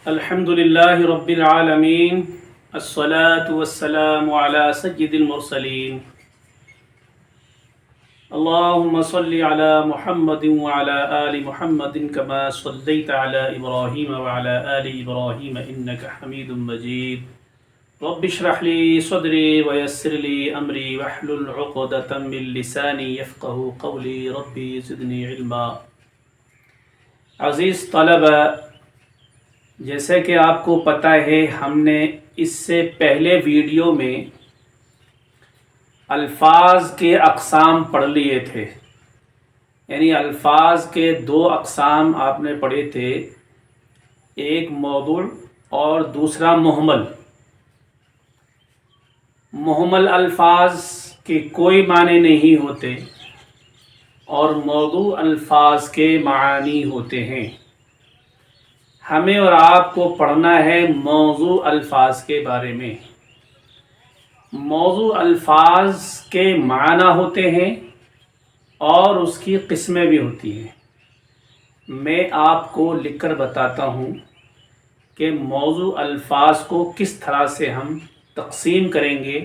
الحمد لله رب العالمين الصلاة والسلام على سيد المرسلين اللهم صل على محمد وعلى آل محمد كما صليت على إبراهيم وعلى آل إبراهيم إنك حميد مجيد رب اشرح لي صدري ويسر لي أمري واحلل عقدة من لساني يفقه قولي ربي زدني علما. عزیز طلبہ، جیسے کہ آپ کو پتہ ہے ہم نے اس سے پہلے ویڈیو میں الفاظ کے اقسام پڑھ لیے تھے. یعنی الفاظ کے دو اقسام آپ نے پڑھے تھے، ایک موضوع اور دوسرا مہمل. مہمل الفاظ کے کوئی معنی نہیں ہوتے اور موضوع الفاظ کے معانی ہوتے ہیں. ہمیں اور آپ کو پڑھنا ہے موضوع الفاظ کے بارے میں. موضوع الفاظ کے معنی ہوتے ہیں اور اس کی قسمیں بھی ہوتی ہیں. میں آپ کو لکھ کر بتاتا ہوں کہ موضوع الفاظ کو کس طرح سے ہم تقسیم کریں گے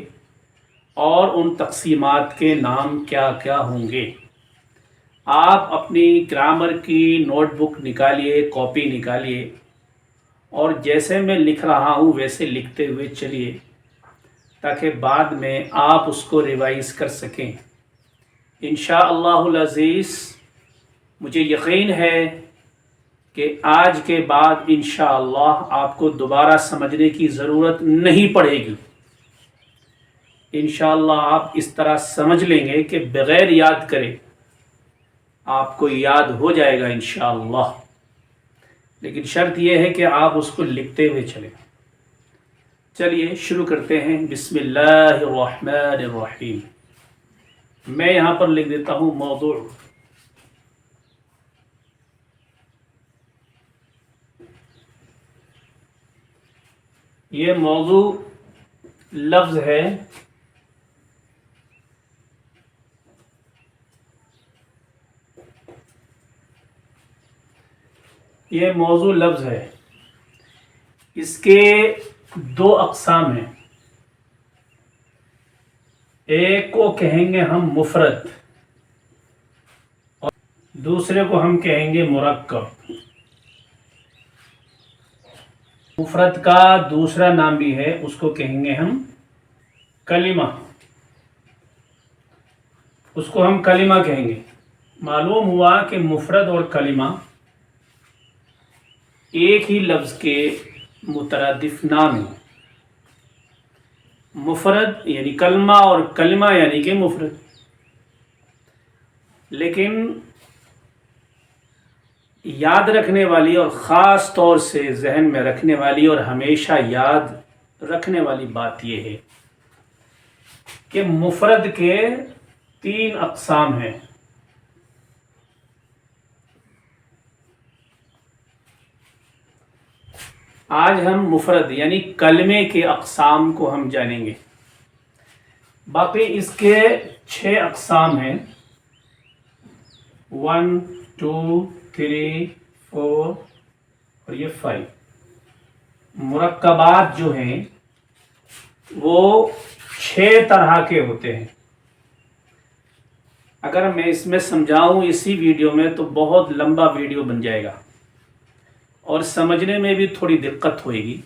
اور ان تقسیمات کے نام کیا کیا ہوں گے. آپ اپنی گرامر کی نوٹ بک نکالیے، کاپی نکالیے اور جیسے میں لکھ رہا ہوں ویسے لکھتے ہوئے چلیے تاکہ بعد میں آپ اس کو ریوائز کر سکیں. انشاءاللہ العزیز مجھے یقین ہے کہ آج کے بعد انشاءاللہ آپ کو دوبارہ سمجھنے کی ضرورت نہیں پڑے گی. انشاءاللہ آپ اس طرح سمجھ لیں گے کہ بغیر یاد کرے آپ کو یاد ہو جائے گا انشاءاللہ. لیکن شرط یہ ہے کہ آپ اس کو لکھتے ہوئے چلیں. چلیے شروع کرتے ہیں. بسم اللہ الرحمن الرحیم. میں یہاں پر لکھ دیتا ہوں موضوع. یہ موضوع لفظ ہے. یہ موضوع لفظ ہے. اس کے دو اقسام ہیں. ایک کو کہیں گے ہم مفرد اور دوسرے کو ہم کہیں گے مرکب. مفرد کا دوسرا نام بھی ہے، اس کو کہیں گے ہم کلمہ. اس کو ہم کلمہ کہیں گے. معلوم ہوا کہ مفرد اور کلمہ ایک ہی لفظ کے مترادف نام ہیں. مفرد یعنی کلمہ اور کلمہ یعنی کہ مفرد. لیکن یاد رکھنے والی اور خاص طور سے ذہن میں رکھنے والی اور ہمیشہ یاد رکھنے والی بات یہ ہے کہ مفرد کے 3 اقسام ہیں. آج ہم مفرد یعنی کلمے کے اقسام کو ہم جانیں گے. باقی اس کے 6 اقسام ہیں. 1 2 3 4 اور یہ 5. مرکبات جو ہیں وہ 6 طرح کے ہوتے ہیں. اگر میں اس میں سمجھاؤں اسی ویڈیو میں تو بہت لمبا ویڈیو بن جائے گا اور سمجھنے میں بھی تھوڑی دقت ہوئے گی.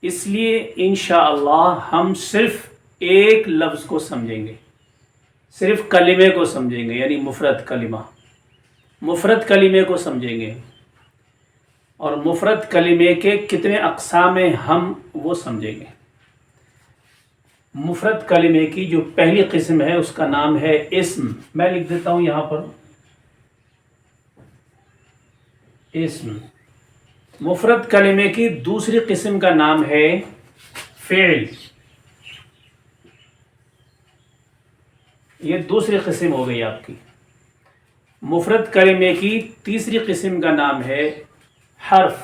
اس لیے انشاءاللہ ہم صرف ایک لفظ کو سمجھیں گے، صرف کلمے کو سمجھیں گے. یعنی مفرد کلمہ، مفرد کلمے کو سمجھیں گے اور مفرد کلمے کے کتنے اقسام ہیں ہم وہ سمجھیں گے. مفرد کلمے کی جو پہلی قسم ہے اس کا نام ہے اسم. میں لکھ دیتا ہوں یہاں پر اسم. مفرد کلمے کی دوسری قسم کا نام ہے فعل. یہ دوسری قسم ہو گئی آپ کی. مفرد کلمے کی تیسری قسم کا نام ہے حرف.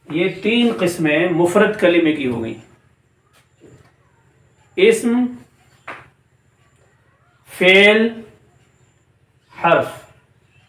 یہ 3 قسمیں مفرد کلمے کی ہو گئی. اسم، فعل، حرف.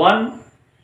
1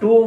2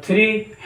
3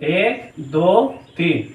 1 2 3।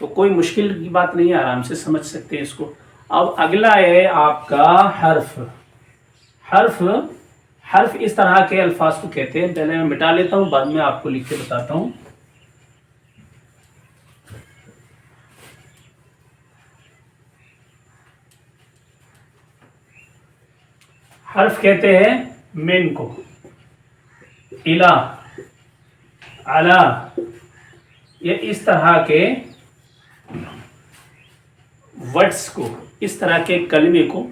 تو کوئی مشکل کی بات نہیں ہے، آرام سے سمجھ سکتے ہیں اس کو۔ اب اگلا ہے آپ کا حرف۔ حرف اس طرح کے الفاظ کو کہتے ہیں، پہلے میں مٹا لیتا ہوں، بعد میں آپ کو لکھ کے بتاتا ہوں۔ حرف کہتے ہیں من کو، الا، علا، یہ اس طرح کے ورڈز کو، اس طرح کے کلمے کو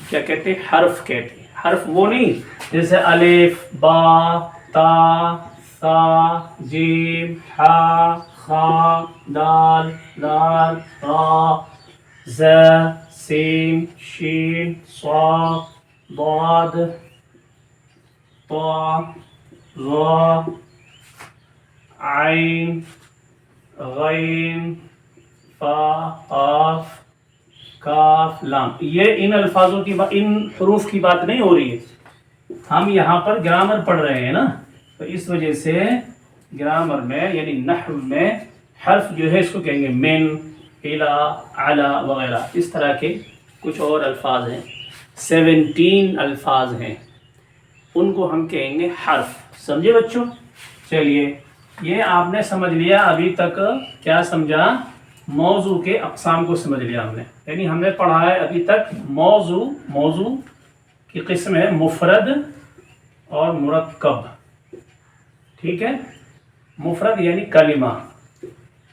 کیا کہتے ہیں؟ حرف کہتے ہیں۔ حرف وہ نہیں جیسے الف، با، تا، ثا، جیم، حا، خا، دال، لام، را، ز، سین، شین، صاد، ضاد، طا، ظا، عین، غین، فا، قاف، کاف، لام۔ یہ ان الفاظوں کی ان حروف کی بات نہیں ہو رہی ہے، ہم یہاں پر گرامر پڑھ رہے ہیں نا، تو اس وجہ سے گرامر میں یعنی نحو میں حرف جو ہے اس کو کہیں گے من، الا، علا وغیرہ، اس طرح کے کچھ اور الفاظ ہیں، 17 الفاظ ہیں، ان کو ہم کہیں گے حرف۔ سمجھے بچوں؟ چلیے، یہ آپ نے سمجھ لیا ابھی تک۔ کیا سمجھا؟ موضوع کے اقسام کو سمجھ لیا ہم نے، یعنی ہم نے پڑھا ہے ابھی تک موضوع کی قسم ہے مفرد اور مرکب، ٹھیک ہے؟ مفرد یعنی کلمہ،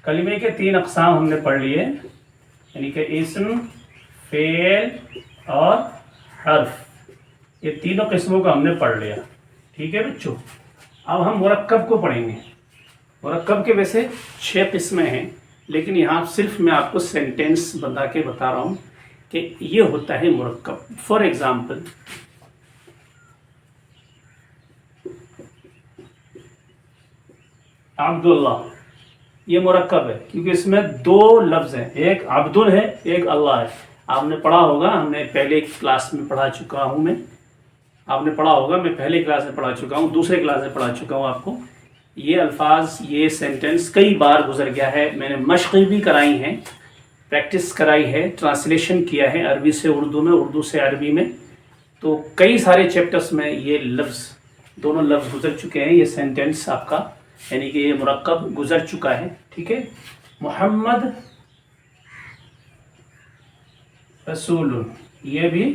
کلمے کے 3 اقسام ہم نے پڑھ لیے، یعنی کہ اسم، فعل اور حرف، یہ تینوں قسموں کا ہم نے پڑھ لیا، ٹھیک ہے بچوں؟ اب ہم مرکب کو پڑھیں گے۔ مرکب کے ویسے 6 قسمیں ہیں، لیکن یہاں صرف میں آپ کو سینٹینس بتا کے بتا رہا ہوں کہ یہ ہوتا ہے مرکب۔ فار ایگزامپل، عبداللہ، یہ مرکب ہے کیونکہ اس میں 2 لفظ ہیں، ایک عبدل ہے، ایک اللہ ہے۔ آپ نے پڑھا ہوگا، ہم نے پہلے کلاس میں پڑھا چکا ہوں، آپ نے پڑھا ہوگا، میں پہلے کلاس میں پڑھا چکا ہوں، دوسرے کلاس میں پڑھا چکا ہوں آپ کو۔ یہ الفاظ، یہ سینٹینس کئی بار گزر گیا ہے، میں نے مشقیں بھی کرائی ہیں، پریکٹس کرائی ہے، ٹرانسلیشن کیا ہے عربی سے اردو میں، اردو سے عربی میں، تو کئی سارے چیپٹرز میں یہ لفظ، دونوں لفظ گزر چکے ہیں۔ یہ سینٹینس آپ کا یعنی کہ یہ مرکب گزر چکا ہے، ٹھیک ہے؟ محمد رسول، یہ بھی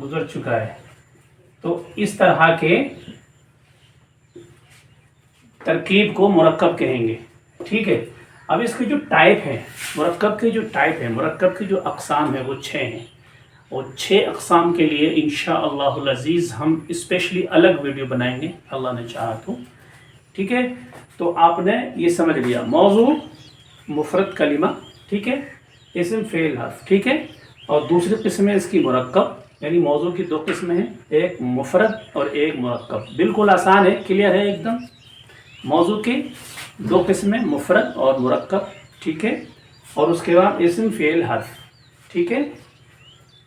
گزر چکا ہے۔ تو اس طرح کے ترکیب کو مرکب کہیں گے، ٹھیک ہے؟ اب اس کے جو ٹائپ ہیں، مرکب کے جو ٹائپ ہیں، مرکب کی جو اقسام ہیں وہ 6 ہیں، اور 6 اقسام کے لیے انشاءاللہ العزیز ہم اسپیشلی الگ ویڈیو بنائیں گے، اللہ نے چاہا تو، ٹھیک ہے؟ تو آپ نے یہ سمجھ لیا، موضوع، مفرد کلمہ، ٹھیک ہے، اسم، فعل، حرف، ٹھیک ہے؟ اور دوسری قسم ہے اس کی مرکب، یعنی موضوع کی 2 قسمیں ہیں، ایک مفرد اور ایک مرکب۔ بالکل آسان ہے، کلیئر ہے ایک دم۔ موضوع کی 2 قسمیں، مفرد اور مرکب، ٹھیک ہے؟ اور اس کے بعد اسم، فعل، حرف، ٹھیک ہے؟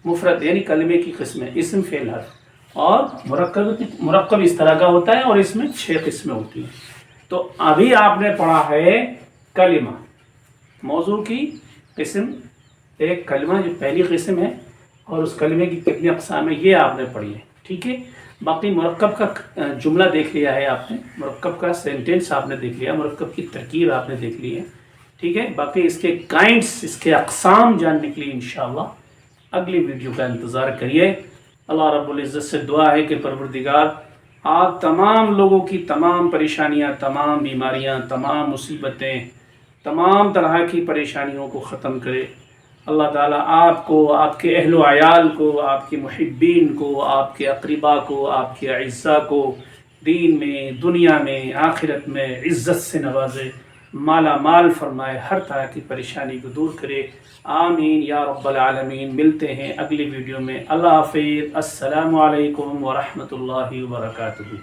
مفرد یعنی کلمے کی قسمیں، اسم، فعل، حرف، اور مرکب اس طرح کا ہوتا ہے، اور اس میں 6 قسمیں ہوتی ہیں۔ تو ابھی آپ نے پڑھا ہے کلمہ، موضوع کی قسم، ایک کلمہ جو پہلی قسم ہے، اور اس کلمے کی کتنی اقسام ہیں یہ آپ نے پڑھی ہے، ٹھیک ہے؟ باقی مرکب کا جملہ دیکھ لیا ہے آپ نے، مرکب کا سینٹینس آپ نے دیکھ لیا، مرکب کی ترکیب آپ نے دیکھ لی ہے، ٹھیک ہے؟ باقی اس کے کائنڈس، اس کے اقسام جاننے کے لیے انشاءاللہ اگلی ویڈیو کا انتظار کریے۔ اللہ رب العزت سے دعا ہے کہ پروردگار آپ تمام لوگوں کی تمام پریشانیاں، تمام بیماریاں، تمام مصیبتیں، تمام طرح کی پریشانیوں کو ختم کرے۔ اللہ تعالیٰ آپ کو، آپ کے اہل و عیال کو، آپ کے محبین کو، آپ کے اقربا کو، آپ کے اعزاء کو دین میں، دنیا میں، آخرت میں عزت سے نوازے، مالا مال فرمائے، ہر طرح کی پریشانی کو دور کرے، آمین یا رب العالمین۔ ملتے ہیں اگلی ویڈیو میں، اللہ حافظ، السلام علیکم ورحمۃ اللہ وبرکاتہ۔